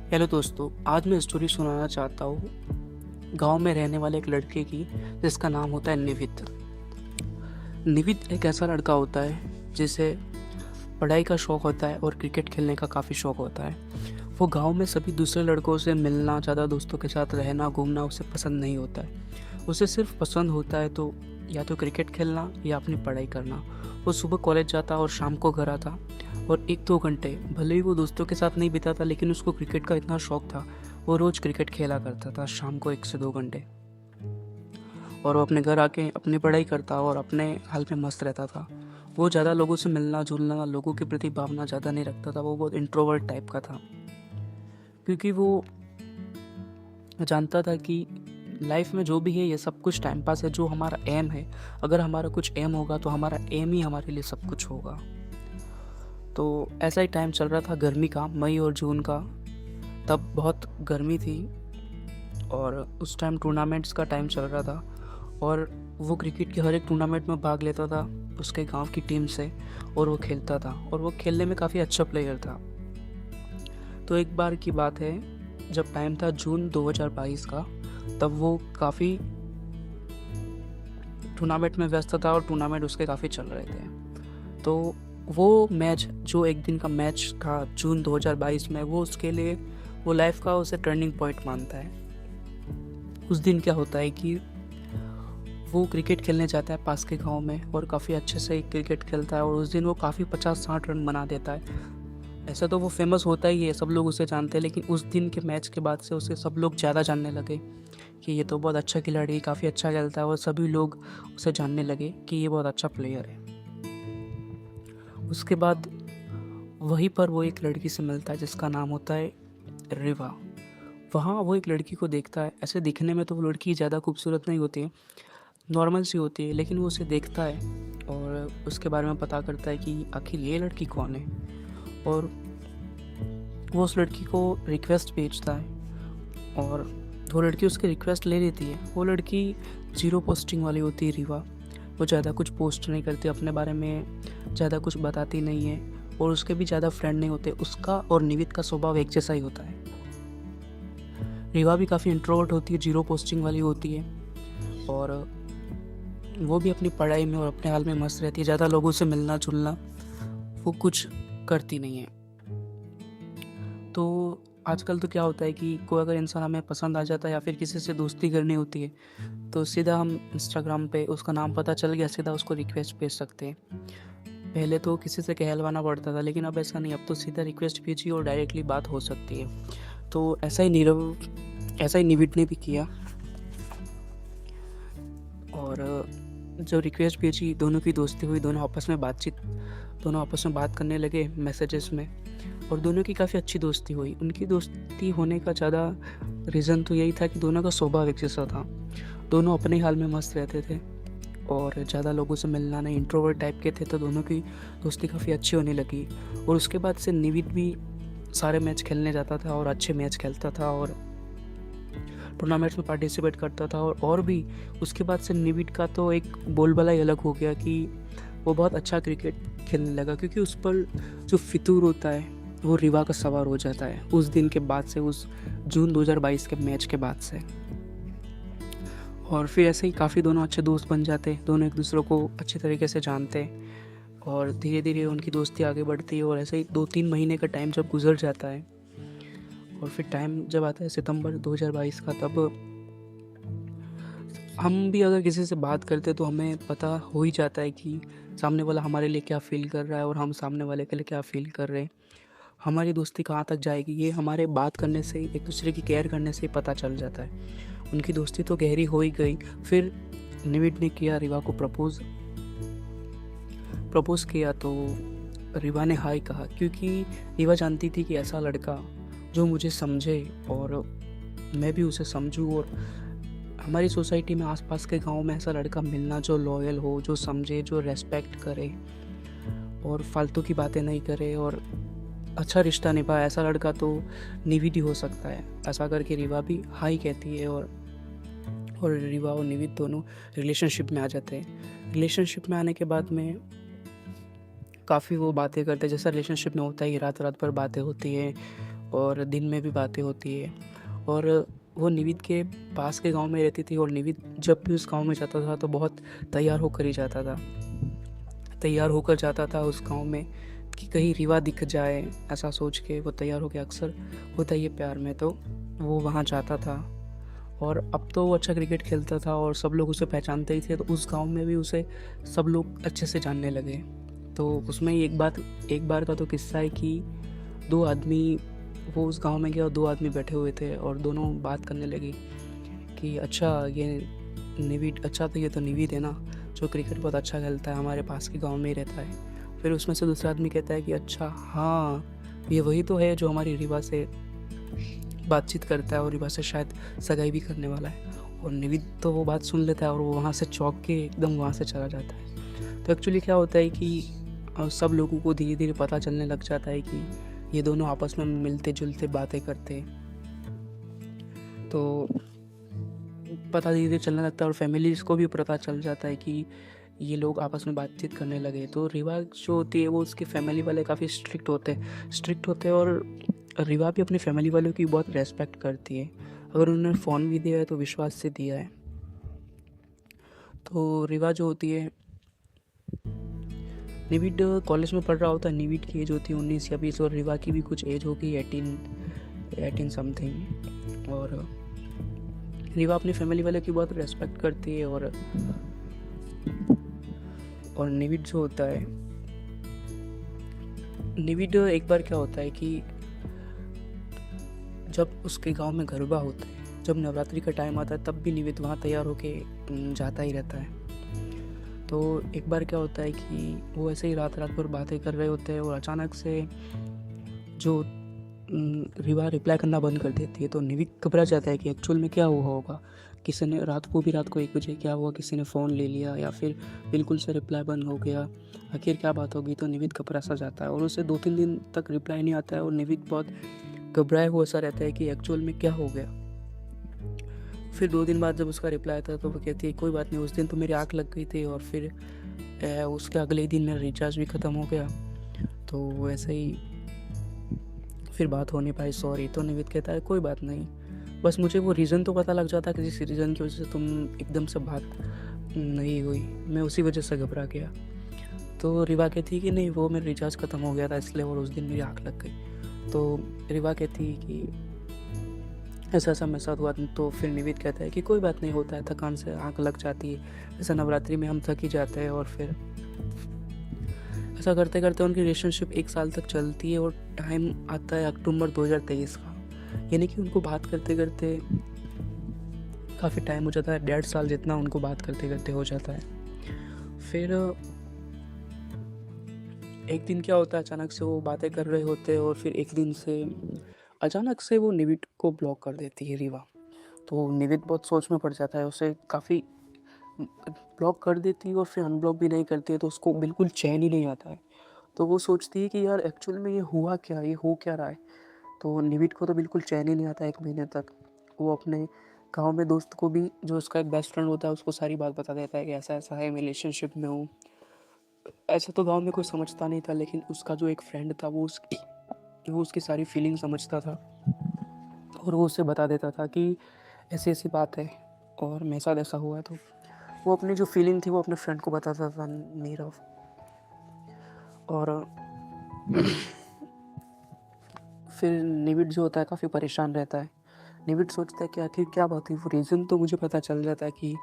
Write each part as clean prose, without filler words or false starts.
Hello दोस्तों, आज मैं स्टोरी सुनाना चाहता हूँ गांव में रहने वाले एक लड़के की जिसका नाम होता है निवित। निवित एक ऐसा लड़का होता है जिसे पढ़ाई का शौक होता है और क्रिकेट खेलने का काफ़ी शौक होता है। वो गांव में सभी दूसरे लड़कों से मिलना, ज़्यादा दोस्तों के साथ रहना घूमना उसे पसंद नहीं होता है। उसे सिर्फ पसंद होता है तो या तो क्रिकेट खेलना या अपनी पढ़ाई करना। वो सुबह कॉलेज जाता और शाम को घर आता और 1-2 घंटे भले ही वो दोस्तों के साथ नहीं बिताता, लेकिन उसको क्रिकेट का इतना शौक था, वो रोज़ क्रिकेट खेला करता था शाम को 1 से 2 घंटे। और वो अपने घर आके अपनी पढ़ाई करता और अपने हाल में मस्त रहता था। वो ज़्यादा लोगों से मिलना जुलना, लोगों के प्रति भावना ज़्यादा नहीं रखता था। वो बहुत इंट्रोवर्ट टाइप का था, क्योंकि वो जानता था कि लाइफ में जो भी है ये सब कुछ टाइम पास है। जो हमारा एम है, अगर हमारा कुछ एम होगा तो हमारा एम ही हमारे लिए सब कुछ होगा। तो ऐसा ही टाइम चल रहा था गर्मी का, मई और जून का। तब बहुत गर्मी थी और उस टाइम टूर्नामेंट्स का टाइम चल रहा था और वो क्रिकेट के हर एक टूर्नामेंट में भाग लेता था उसके गांव की टीम से, और वो खेलता था और वो खेलने में काफ़ी अच्छा प्लेयर था। तो एक बार की बात है, जब टाइम था जून 2022 का, तब वो काफ़ी टूर्नामेंट में व्यस्त था और टूर्नामेंट उसके काफ़ी चल रहे थे। तो वो मैच, जो एक दिन का मैच था जून 2022 में, वो उसके लिए, वो लाइफ का उसे टर्निंग पॉइंट मानता है। उस दिन क्या होता है कि वो क्रिकेट खेलने जाता है पास के गांव में और काफ़ी अच्छे से क्रिकेट खेलता है और उस दिन वो काफ़ी 50-60 रन बना देता है। ऐसा तो वो फेमस होता ही है, सब लोग उसे जानते हैं, लेकिन उस दिन के मैच के बाद से उसे सब लोग ज़्यादा जानने लगे कि ये तो बहुत अच्छा खिलाड़ी, काफ़ी अच्छा खेलता है, और सभी लोग उसे जानने लगे कि ये बहुत अच्छा प्लेयर है। उसके बाद वहीं पर वो एक लड़की से मिलता है जिसका नाम होता है रिवा। वहाँ वो एक लड़की को देखता है। ऐसे दिखने में तो वो लड़की ज़्यादा खूबसूरत नहीं होती है, नॉर्मल सी होती है, लेकिन वो उसे देखता है और उसके बारे में पता करता है कि आखिर ये लड़की कौन है। और वो उस लड़की को रिक्वेस्ट भेजता है और वो लड़की उसकी रिक्वेस्ट ले लेती है। वो लड़की ज़ीरो पोस्टिंग वाली होती है रिवा। वो ज़्यादा कुछ पोस्ट नहीं करती अपने बारे में, ज़्यादा कुछ बताती नहीं है और उसके भी ज़्यादा फ्रेंड नहीं होते। उसका और निवित का स्वभाव एक जैसा ही होता है। रिवा भी काफ़ी इंट्रोवर्ट होती है, ज़ीरो पोस्टिंग वाली होती है और वो भी अपनी पढ़ाई में और अपने हाल में मस्त रहती है। ज़्यादा लोगों से मिलना जुलना वो कुछ करती नहीं है। तो आजकल तो क्या होता है कि कोई अगर इंसान हमें पसंद आ जाता है या फिर किसी से दोस्ती करनी होती है, तो सीधा हम इंस्टाग्राम पे उसका नाम पता चल गया, सीधा उसको रिक्वेस्ट भेज सकते हैं। पहले तो किसी से कहलवाना पड़ता था, लेकिन अब ऐसा नहीं, अब तो सीधा रिक्वेस्ट भेजी और डायरेक्टली बात हो सकती है। तो ऐसा ही निविड ने भी किया और जो रिक्वेस्ट भेजी, दोनों की दोस्ती हुई, दोनों आपस में बात करने लगे मैसेजेस में, और दोनों की काफ़ी अच्छी दोस्ती हुई। उनकी दोस्ती होने का ज़्यादा रीज़न तो यही था कि दोनों का स्वभाव एक जैसा था। दोनों अपने हाल में मस्त रहते थे और ज़्यादा लोगों से मिलना नहीं, इंट्रोवर्ट टाइप के थे, तो दोनों की दोस्ती काफ़ी अच्छी होने लगी। और उसके बाद से निविद भी सारे मैच खेलने जाता था और अच्छे मैच खेलता था और टूर्नामेंट्स में पार्टिसिपेट करता था। और भी उसके बाद से निविड का तो एक बोलबाला ही अलग हो गया कि वो बहुत अच्छा क्रिकेट खेलने लगा, क्योंकि उस पर जो फितूर होता है वो रिवा का सवार हो जाता है उस दिन के बाद से, उस जून 2022 के मैच के बाद से। और फिर ऐसे ही काफ़ी दोनों अच्छे दोस्त बन जाते, दोनों एक दूसरे को अच्छे तरीके से जानते और धीरे धीरे उनकी दोस्ती आगे बढ़ती है। और ऐसे ही 2-3 महीने का टाइम जब गुजर जाता है और फिर टाइम जब आता है सितंबर 2022 का, तब हम भी अगर किसी से बात करते तो हमें पता हो ही जाता है कि सामने वाला हमारे लिए क्या फ़ील कर रहा है और हम सामने वाले के लिए क्या फ़ील कर रहे हैं। हमारी दोस्ती कहाँ तक जाएगी, ये हमारे बात करने से, एक दूसरे की केयर करने से ही पता चल जाता है। उनकी दोस्ती तो गहरी हो ही गई। फिर निविड ने किया रिवा को प्रपोज़ किया तो रिवा ने हाय कहा, क्योंकि रिवा जानती थी कि ऐसा लड़का जो मुझे समझे और मैं भी उसे समझूं, और हमारी सोसाइटी में, आसपास के गांव में ऐसा लड़का मिलना जो लॉयल हो, जो समझे, जो रेस्पेक्ट करे और फालतू की बातें नहीं करे और अच्छा रिश्ता निभाए, ऐसा लड़का तो निविद ही हो सकता है। ऐसा करके रिवा भी हाई कहती है और रिवा और निविद दोनों रिलेशनशिप में आ जाते हैं। रिलेशनशिप में आने के बाद में काफ़ी वो बातें करते हैं, जैसा रिलेशनशिप में होता है कि रात रात भर बातें होती हैं और दिन में भी बातें होती है। और वो निविद के पास के गांव में रहती थी और निविद जब भी उस गांव में जाता था तो बहुत तैयार होकर ही जाता था, तैयार होकर जाता था उस गांव में कि कहीं रीवा दिख जाए, ऐसा सोच के वो तैयार होकर, अक्सर होता ही है प्यार में, तो वो वहाँ जाता था। और अब तो वो अच्छा क्रिकेट खेलता था और सब लोग उसे पहचानते ही थे, तो उस गांव में भी उसे सब लोग अच्छे से जानने लगे। तो उसमें ही एक बार का तो किस्सा है कि दो आदमी, वो उस गांव में गया और दो आदमी बैठे हुए थे और दोनों बात करने लगे कि अच्छा ये निविड, अच्छा तो ये तो निविद है ना, जो क्रिकेट बहुत अच्छा खेलता है, हमारे पास के गांव में ही रहता है। फिर उसमें से दूसरा आदमी कहता है कि अच्छा हाँ, ये वही तो है जो हमारी रीवा से बातचीत करता है और रीवा से शायद सगाई भी करने वाला है। और निविद तो वो बात सुन लेता है और वो वहाँ से चौंक के एकदम वहाँ से चला जाता है। तो एक्चुअली क्या होता है कि सब लोगों को धीरे धीरे पता चलने लग जाता है कि ये दोनों आपस में मिलते जुलते बातें करते, तो पता धीरे धीरे चलने लगता है और फैमिलीज़ को भी पता चल जाता है कि ये लोग आपस में बातचीत करने लगे। तो रीवा जो होती है वो उसके फैमिली वाले काफ़ी स्ट्रिक्ट होते हैं और रीवा भी अपनी फैमिली वालों की बहुत रेस्पेक्ट करती है। अगर उन्होंने फ़ोन भी दिया है तो विश्वास से दिया है। तो रीवा जो होती है, निविड कॉलेज में पढ़ रहा होता है, निविड की एज होती है 19 या 20 और रीवा की भी कुछ एज होगी 18 समथिंग। और रीवा अपनी फैमिली वाले की बहुत रेस्पेक्ट करती है। और निविड जो होता है, निविड एक बार क्या होता है कि जब उसके गांव में गरबा होता है, जब नवरात्रि का टाइम आता है, तब भी निविद वहाँ तैयार होके जाता ही रहता है। तो एक बार क्या होता है कि वो ऐसे ही रात भर बातें कर रहे होते हैं और अचानक से जो रीवा रिप्लाई करना बंद कर देती है। तो निविद घबरा जाता है कि एक्चुअल में क्या हुआ होगा, किसी ने रात को 1 बजे क्या हुआ, किसी ने फ़ोन ले लिया या फिर बिल्कुल से रिप्लाई बंद हो गया, आखिर क्या बात होगी। तो निविद घबरा सा जाता है और उसे 2-3 दिन तक रिप्लाई नहीं आता है और निविद बहुत घबराया हुआ सा रहता है कि एक्चुअल में क्या हो गया। फिर 2 दिन बाद जब उसका रिप्लाई आता है तो वो कहती है कोई बात नहीं, उस दिन तो मेरी आँख लग गई थी और फिर उसके अगले दिन मेरा रिचार्ज भी ख़त्म हो गया, तो वैसे ही फिर बात हो नहीं पाई, सॉरी। तो निविद कहता है कोई बात नहीं, बस मुझे वो रीज़न तो पता लग जाता है किसी रीज़न की वजह से तुम एकदम से बात नहीं हुई, मैं उसी वजह से घबरा गया। तो रीवा कहती कि नहीं, वो मेरा रिचार्ज ख़त्म हो गया था इसलिए, और उस दिन मेरी आँख लग गई। तो रीवा कहती कि ऐसा ऐसा मेरे साथ हुआ। तो फिर निविद कहता है कि कोई बात नहीं, होता है, थकान से आँख लग जाती है, ऐसा नवरात्रि में हम थक ही जाते हैं। और फिर ऐसा करते करते उनकी रिलेशनशिप 1 साल तक चलती है और टाइम आता है अक्टूबर 2023 का, यानी कि उनको बात करते करते काफ़ी टाइम हो जाता है, 1.5 साल जितना उनको बात करते करते हो जाता है। फिर एक दिन क्या होता है, अचानक से वो बातें कर रहे होते हैं और फिर एक दिन से अचानक से वो निविद को ब्लॉक कर देती है रीवा। तो निविद बहुत सोच में पड़ जाता है, उसे काफ़ी ब्लॉक कर देती है और फिर अनब्लॉक भी नहीं करती है, तो उसको बिल्कुल चैन ही नहीं आता है। तो वो सोचती है कि यार एक्चुअल में ये हुआ क्या, ये हो क्या रहा है। तो निविद को तो बिल्कुल चैन ही नहीं आता 1 महीने तक। वो अपने गाँव में दोस्त को भी, जो उसका एक बेस्ट फ्रेंड होता है, उसको सारी बात बता देता है कि ऐसा ऐसा है, मैं रिलेशनशिप में हूँ। ऐसा तो गाँव में कोई समझता नहीं था, लेकिन उसका जो एक फ्रेंड था वो उसकी सारी फीलिंग समझता था और वो उसे बता देता था कि ऐसी ऐसी बात है और मेरे साथ ऐसा हुआ है। तो वो अपनी जो फीलिंग थी वो अपने फ्रेंड को बताता था नीरव। और फिर निविड जो होता है काफ़ी परेशान रहता है। निविड सोचता है कि आखिर क्या बात हुई, वो रीज़न तो मुझे पता चल जाता है कि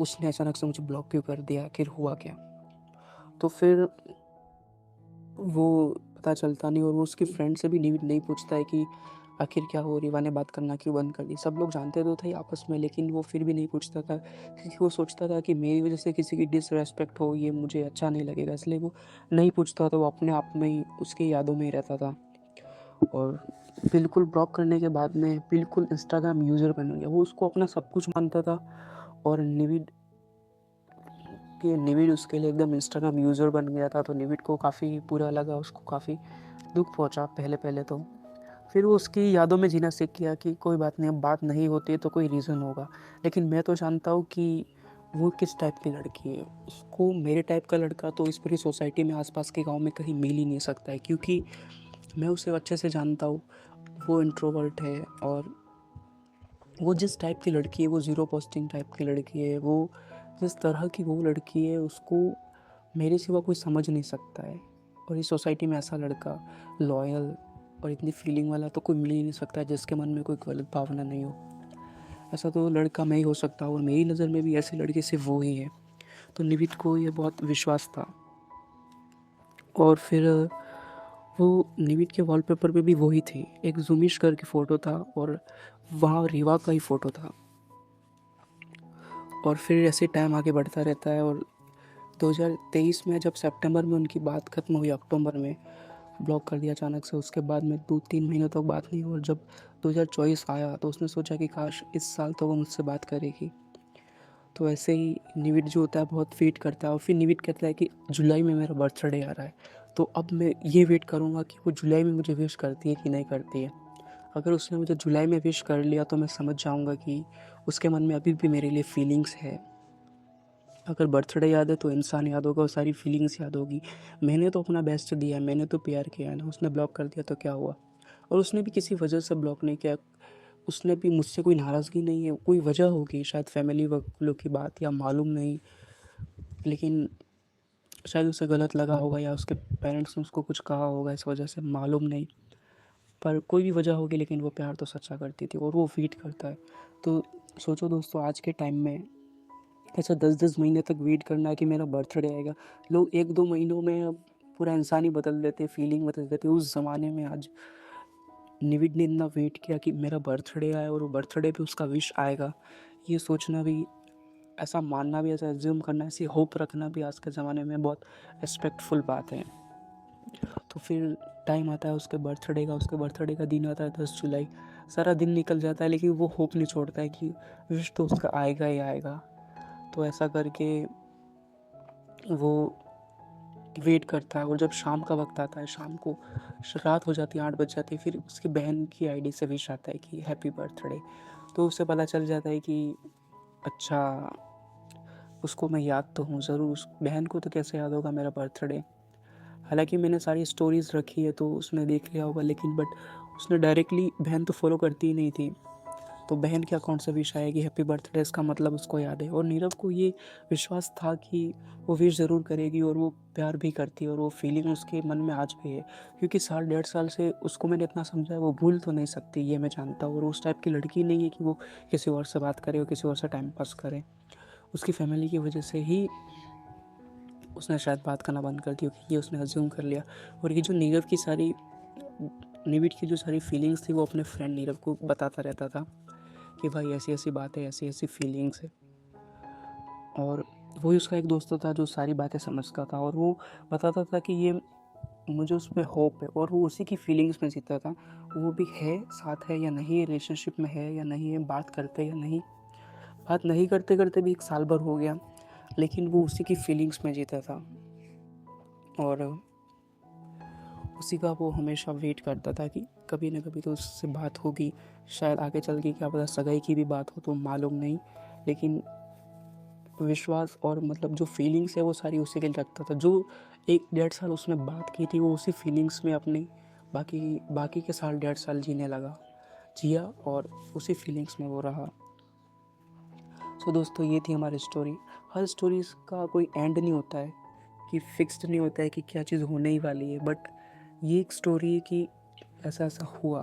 उसने अचानक से मुझे ब्लॉक क्यों कर दिया, आखिर हुआ क्या। तो फिर वो पता चलता नहीं और वो उसकी फ्रेंड से भी निविड नहीं पूछता है कि आखिर क्या हो, रीवा ने बात करना क्यों बंद कर दी। सब लोग जानते तो थे आपस में, लेकिन वो फिर भी नहीं पूछता था क्योंकि वो सोचता था कि मेरी वजह से किसी की डिसरेस्पेक्ट हो, ये मुझे अच्छा नहीं लगेगा, इसलिए वो नहीं पूछता। तो वो अपने आप में ही उसकी यादों में ही रहता था। और बिल्कुल ब्लॉक करने के बाद में बिल्कुल इंस्टाग्राम यूज़र बन गया, वो उसको अपना सब कुछ मानता था। और निविड उसके लिए एकदम इंस्टाग्राम यूज़र बन गया था। तो निविड को काफ़ी बुरा लगा, उसको काफ़ी दुख पहुंचा पहले तो। फिर वो उसकी यादों में जीना सीख गया कि कोई बात नहीं, अब बात नहीं होती है तो कोई रीज़न होगा, लेकिन मैं तो जानता हूँ कि वो किस टाइप की लड़की है। उसको मेरे टाइप का लड़का तो इस पूरी सोसाइटी में, आसपास के गांव में कहीं मिल ही नहीं सकता है, क्योंकि मैं उसे अच्छे से जानता हूँ। वो इंट्रोवर्ट है और वो जिस टाइप की लड़की है, वो ज़ीरो पोस्टिंग टाइप की लड़की है, वो जिस तरह की वो लड़की है उसको मेरे सिवा कोई समझ नहीं सकता है। और इस सोसाइटी में ऐसा लड़का लॉयल और इतनी फीलिंग वाला तो कोई मिल ही नहीं सकता है जिसके मन में कोई गलत भावना नहीं हो। ऐसा तो लड़का मैं ही हो सकता हूँ और मेरी नज़र में भी ऐसे लड़के सिर्फ वो ही है। तो निवित को ये बहुत विश्वास था। और फिर वो निवित के वॉलपेपर पे भी वही थी, एक ज़ूमिश करके फ़ोटो था और वहाँ रीवा का ही फ़ोटो था। और फिर ऐसे टाइम आगे बढ़ता रहता है और 2023 में जब सितंबर में उनकी बात ख़त्म हुई, अक्टूबर में ब्लॉक कर दिया अचानक से। उसके बाद में 2-3 महीनों तक बात नहीं हुई और जब 2024 आया तो उसने सोचा कि काश इस साल तो वो मुझसे बात करेगी। तो ऐसे ही निवित जो होता है बहुत वेट करता है और फिर निवित कहता है कि जुलाई में मेरा बर्थडे आ रहा है, तो अब मैं ये वेट करूँगा कि वो जुलाई में मुझे विश करती है कि नहीं करती है। अगर उसने मुझे जुलाई में विश कर लिया तो मैं समझ जाऊँगा कि उसके मन में अभी भी मेरे लिए फीलिंग्स है। अगर बर्थडे याद है तो इंसान याद होगा और सारी फीलिंग्स याद होगी। मैंने तो अपना बेस्ट दिया है, मैंने तो प्यार किया है ना, उसने ब्लॉक कर दिया तो क्या हुआ। और उसने भी किसी वजह से ब्लॉक नहीं किया, उसने भी मुझसे कोई नाराज़गी नहीं है, कोई वजह होगी शायद फैमिली वालों की बात या मालूम नहीं, लेकिन शायद उसे गलत लगा होगा या उसके पेरेंट्स ने उसको कुछ कहा होगा इस वजह से, मालूम नहीं। पर कोई भी वजह होगी लेकिन वो प्यार तो सच्चा करती थी और वो वेट करता है। तो सोचो दोस्तों, आज के टाइम में ऐसा 10-10 महीने तक वेट करना है कि मेरा बर्थडे आएगा। लोग 1-2 महीनों में अब पूरा इंसान ही बदल देते, फीलिंग बदल देते। उस ज़माने में आज निविड ने इतना वेट किया कि मेरा बर्थडे आए और वो बर्थडे पे उसका विश आएगा। ये सोचना भी, ऐसा मानना भी, ऐसा एज्यूम करना, ऐसी होप रखना भी आज के ज़माने में बहुत रिस्पेक्टफुल बात है। तो फिर टाइम आता है उसके बर्थडे का दिन आता है 10 जुलाई। सारा दिन निकल जाता है लेकिन वो होप नहीं छोड़ता है कि विश तो उसका आएगा ही आएगा। तो ऐसा करके वो वेट करता है और जब शाम का वक्त आता है, शाम को रात हो जाती है, 8 बज जाती है, फिर उसकी बहन की आईडी से विश आता है कि हैप्पी बर्थडे। तो उसे पता चल जाता है कि अच्छा, उसको मैं याद तो हूँ ज़रूर, उस बहन को तो कैसे याद होगा मेरा बर्थडे। हालांकि मैंने सारी स्टोरीज़ रखी है तो उसने देख लिया होगा, लेकिन बट उसने डायरेक्टली बहन तो फॉलो करती ही नहीं थी। तो बहन के अकाउंट से विश आएगी हैप्पी बर्थडे, इसका मतलब उसको याद है। और नीरव को ये विश्वास था कि वो विश ज़रूर करेगी और वो प्यार भी करती है और वो फीलिंग उसके मन में आज भी है, क्योंकि साल 1.5 साल से उसको मैंने इतना समझा है, वो भूल तो नहीं सकती, ये मैं जानता हूँ। और उस टाइप की लड़की नहीं है कि वो किसी और से बात करे और किसी और से टाइम पास करे। उसकी फैमिली की वजह से ही उसने शायद बात करना बंद कर दी, ये उसने अज्यूम कर लिया। और ये जो नीरव की सारी निविड की जो सारी फीलिंग्स थी वो अपने फ्रेंड नीरव को बताता रहता था कि भाई ऐसी ऐसी बात है, ऐसी ऐसी फीलिंग्स है। और वही उसका एक दोस्त था जो सारी बातें समझता था और वो बताता था कि ये मुझे उस पर होप है, और वो उसी की फीलिंग्स में जीता था। वो भी है, साथ है या नहीं, रिलेशनशिप में है या नहीं है, बात करते या नहीं। बात नहीं करते करते भी 1 साल भर हो गया, लेकिन वो उसी की फीलिंग्स में जीता था और उसी का वो हमेशा वेट करता था कि कभी ना कभी तो उससे बात होगी। शायद आगे चल के क्या पता सगाई की भी बात हो, तो मालूम नहीं, लेकिन विश्वास और मतलब जो फीलिंग्स है वो सारी उसी के लिए रखता था। जो 1-1.5 साल उसने बात की थी वो उसी फीलिंग्स में अपनी बाकी बाकी के साल 1.5 साल जीने लगा, जिया और उसी फीलिंग्स में वो रहा। सो दोस्तों, ये थी हमारी स्टोरी। हर स्टोरीज़ का कोई एंड नहीं होता है, कि फिक्स्ड नहीं होता है कि क्या चीज़ होने ही वाली है, बट ये एक स्टोरी है कि ऐसा ऐसा हुआ।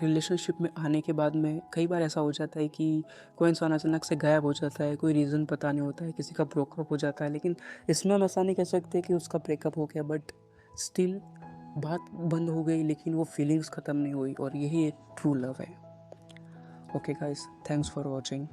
रिलेशनशिप में आने के बाद में कई बार ऐसा हो जाता है कि कोई इंसान अचानक से गायब हो जाता है, कोई रीज़न पता नहीं होता है, किसी का ब्रेकअप हो जाता है। लेकिन इसमें हम ऐसा नहीं कह सकते कि उसका ब्रेकअप हो गया, बट स्टिल बात बंद हो गई लेकिन वो फीलिंग्स ख़त्म नहीं हुई, और यही एक ट्रू लव है। Okay guys, thanks for watching.